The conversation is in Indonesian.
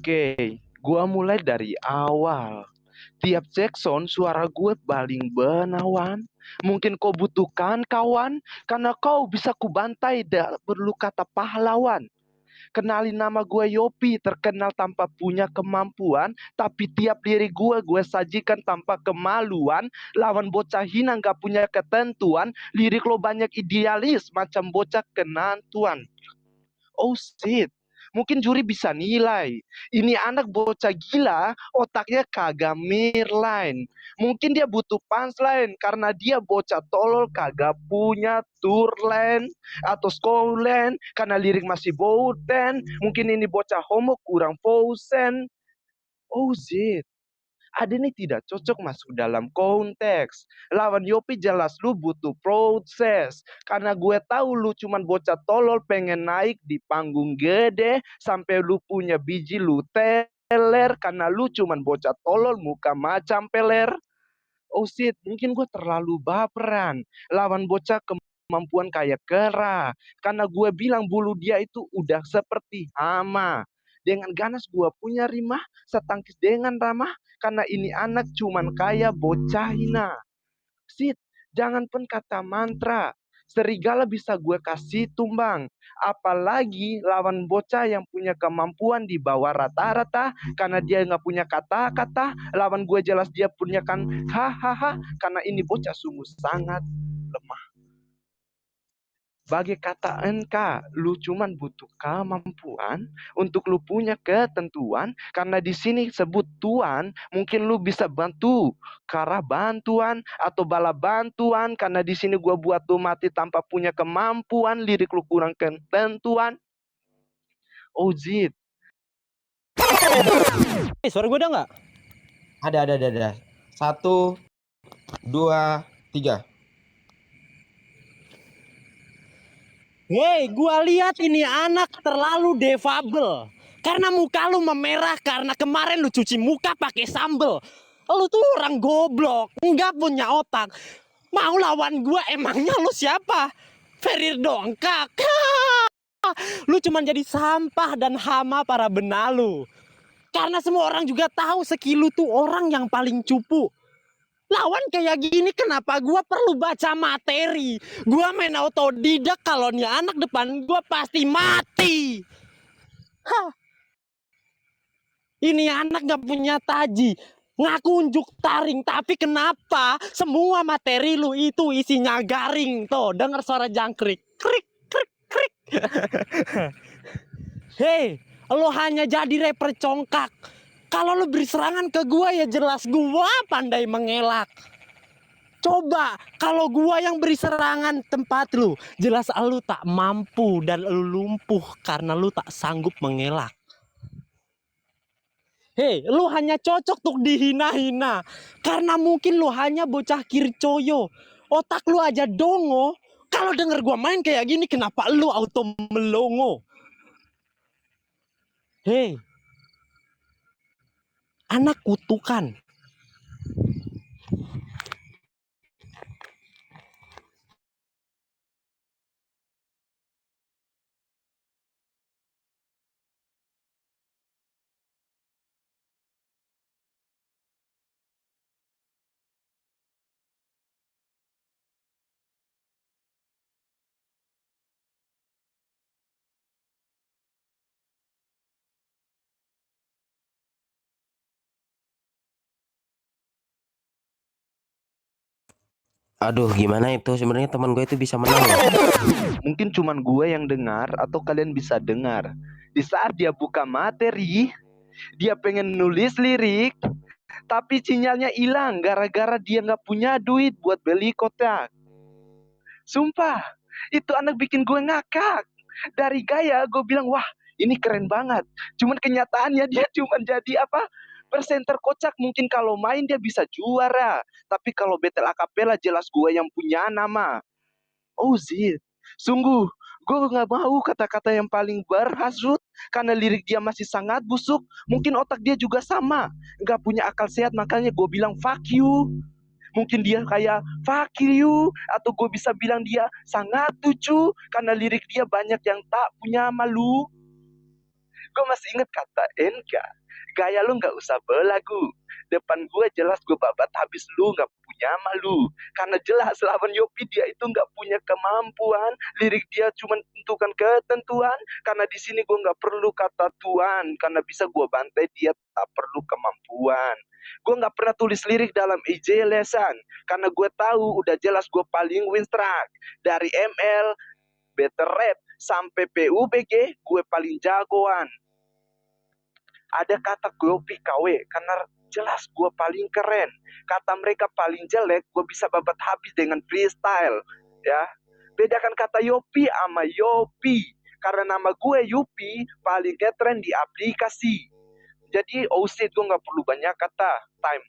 Oke, gua mulai dari awal. Tiap section suara gue paling menawan. Mungkin kau butuhkan kawan, karena kau bisa kubantai tak perlu kata pahlawan. Kenalin nama gue Yopi, terkenal tanpa punya kemampuan, tapi tiap lirik gue sajikan tanpa kemaluan. Lawan bocah hina gak punya ketentuan, lirik lo banyak idealis macam bocah kenantuan. Oh shit, mungkin juri bisa nilai. Ini anak bocah gila, otaknya kagak mirline. Mungkin dia butuh punchline karena dia bocah tolol kagak punya turlen atau skaulen karena lirik masih boten. Mungkin ini bocah homo kurang posen. Oh shit, ada nih tidak cocok masuk dalam konteks. Lawan Yopi jelas lu butuh proses. Karena gue tahu lu cuman bocah tolol pengen naik di panggung gede. Sampai lu punya biji lu teler. Karena lu cuman bocah tolol muka macam peler. Oh shit, mungkin gue terlalu baperan. Lawan bocah kemampuan kayak kera. Karena gue bilang bulu dia itu udah seperti hama. Dengan ganas gue punya rimah, setangkis dengan ramah. Karena ini anak cuman kayak bocah hina. Sit, jangan pun kata mantra. Serigala bisa gue kasih tumbang. Apalagi lawan bocah yang punya kemampuan di bawah rata-rata. Karena dia nggak punya kata-kata. Lawan gue jelas dia punya kan hahaha. Karena ini bocah sungguh sangat lemah. Bagi kata NK, lu cuman butuh kemampuan untuk lu punya ketentuan. Karena di sini sebut tuan, mungkin lu bisa bantu karena bantuan atau bala bantuan. Karena di sini gua buat lu mati tanpa punya kemampuan, lirik lu kurang ketentuan. Oh Zid, Suara gue ada nggak? Ada. 1, 2, 3. Hei, gua lihat ini anak terlalu defable. Karena muka lu memerah karena kemarin lu cuci muka pakai sambel. Lu tuh orang goblok, nggak punya otak. Mau lawan gua emangnya lu siapa? Ferir dongkak. Lu cuman jadi sampah dan hama para benalu. Karena semua orang juga tahu skill lu tuh orang yang paling cupu. Lawan kayak gini kenapa gua perlu baca materi? Gua main autodidak, kalau nih anak depan gua pasti mati. Hah. Ini anak gak punya taji, ngaku unjuk taring, tapi kenapa semua materi lu itu isinya garing? Tuh, denger suara jangkrik. Krik, krik, krik. Hei, lo hanya jadi rapper congkak. Kalau lo beri serangan ke gua ya jelas gua pandai mengelak. Coba kalau gua yang beri serangan tempat lu, jelas lu tak mampu dan lu lumpuh karena lu tak sanggup mengelak. Hei, lu hanya cocok untuk dihina-hina karena mungkin lu hanya bocah kircoyo. Otak lu aja dongo. Kalau denger gua main kayak gini, kenapa lu auto melongo? Hei, anak kutukan. Aduh, gimana itu? Sebenarnya teman gue itu bisa menang loh. mungkin cuman gue yang dengar atau kalian bisa dengar. Di saat dia buka materi, dia pengen nulis lirik, tapi sinyalnya hilang gara-gara dia nggak punya duit buat beli kotak. Sumpah, itu anak bikin gue ngakak. Dari gaya gue bilang, wah ini keren banget. Cuman kenyataannya dia cuma jadi apa? Presenter kocak. Mungkin kalau main dia bisa juara. Tapi kalau battle akapela jelas gue yang punya nama. Oh Zid, sungguh gue gak mau kata-kata yang paling berhasut. Karena lirik dia masih sangat busuk. Mungkin otak dia juga sama, gak punya akal sehat, makanya gue bilang fuck you. Mungkin dia kayak fuck you. Atau gue bisa bilang dia sangat lucu. Karena lirik dia banyak yang tak punya malu. Gue masih inget kata Enka. Gaya lu nggak usah belagu. Depan gue jelas gue babat habis lu nggak punya malu. Karena jelas lawan Yopi dia itu nggak punya kemampuan. Lirik dia cuma tentukan ketentuan. Karena di sini gue nggak perlu kata tuan. Karena bisa gue bantai dia tak perlu kemampuan. Gue nggak pernah tulis lirik dalam IJ lesan. Karena gue tahu udah jelas gue paling win track. Dari ML, Better Rap, sampai PUBG, gue paling jagoan. Ada kata Yopi KW, karena jelas gue paling keren. Kata mereka paling jelek, gue bisa babat habis dengan freestyle. Ya, bedakan kata Yopi sama Yopi. Karena nama gue Yupi, paling keren di aplikasi. Jadi OC gue nggak perlu banyak kata. Time